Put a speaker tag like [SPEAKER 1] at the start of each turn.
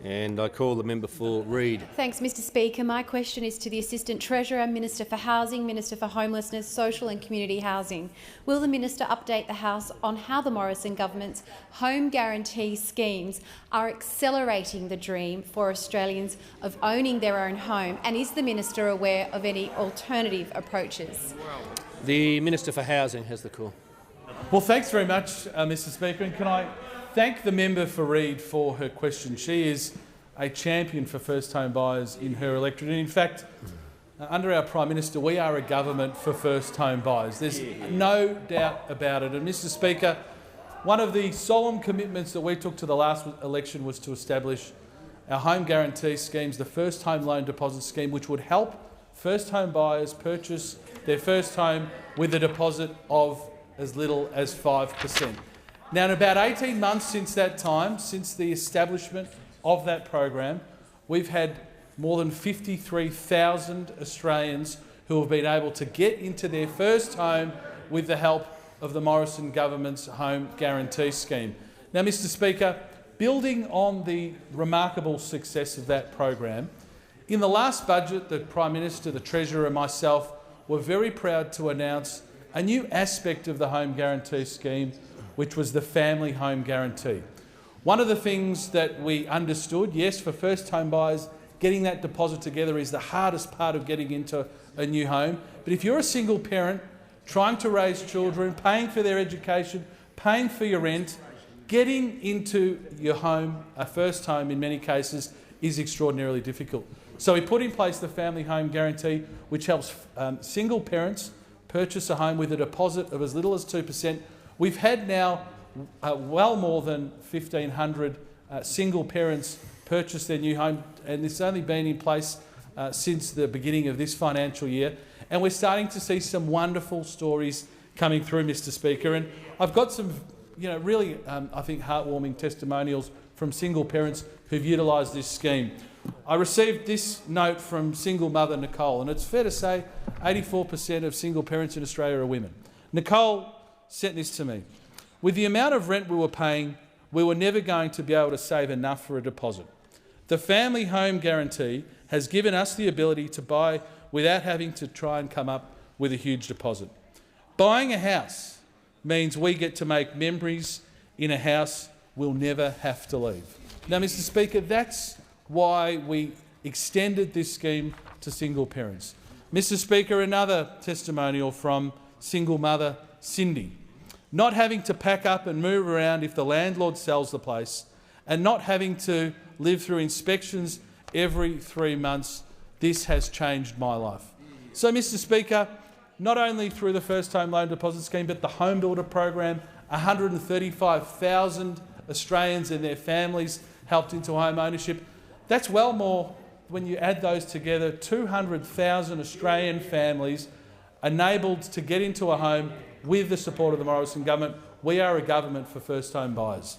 [SPEAKER 1] And I call the member for Reid.
[SPEAKER 2] Thanks, Mr Speaker. My question is to the Assistant Treasurer, Minister for Housing, Minister for Homelessness, Social and Community Housing. Will the Minister update the House on how the Morrison government's home guarantee schemes are accelerating the dream for Australians of owning their own home? And is the Minister aware of any alternative approaches?
[SPEAKER 1] The Minister for Housing has the call.
[SPEAKER 3] Well, thanks very much, Mr Speaker. And can I thank the member for Reid for her question. She is a champion for first home buyers in her electorate. And in fact, under our Prime Minister, we are a government for first home buyers. There's no doubt about it. And Mr Speaker, one of the solemn commitments that we took to the last election was to establish our home guarantee schemes, the first home loan deposit scheme, which would help first home buyers purchase their first home with a deposit of as little as 5%. Now, in about 18 months since that time, since the establishment of that program, we've had more than 53,000 Australians who have been able to get into their first home with the help of the Morrison government's home guarantee scheme. Now, Mr Speaker, building on the remarkable success of that program, in the last budget, the Prime Minister, the Treasurer and myself were very proud to announce a new aspect of the home guarantee scheme, which was the family home guarantee. One of the things that we understood, yes, for first home buyers, getting that deposit together is the hardest part of getting into a new home. But if you're a single parent trying to raise children, paying for their education, paying for your rent, getting into your home, a first home in many cases, is extraordinarily difficult. So we put in place the family home guarantee, which helps single parents purchase a home with a deposit of as little as 2%. We've had now well more than 1,500 single parents purchase their new home, and it's only been in place since the beginning of this financial year. And we're starting to see some wonderful stories coming through, Mr Speaker. And I've got some really, I think, heartwarming testimonials from single parents who've utilised this scheme. I received this note from single mother Nicole, and it's fair to say 84% of single parents in Australia are women. Nicole sent this to me. With the amount of rent we were paying, we were never going to be able to save enough for a deposit. The family home guarantee has given us the ability to buy without having to try and come up with a huge deposit. Buying a house means we get to make memories in a house we'll never have to leave. Now, Mr Speaker, that's why we extended this scheme to single parents. Mr Speaker, another testimonial from single mother Cindy. Not having to pack up and move around if the landlord sells the place, and not having to live through inspections every 3 months, this has changed my life. So, Mr Speaker, not only through the First Home Loan Deposit Scheme, but the Home Builder program, 135,000 Australians and their families helped into home ownership. That's well more, when you add those together, 200,000 Australian families enabled to get into a home with the support of the Morrison government. We are a government for first home buyers.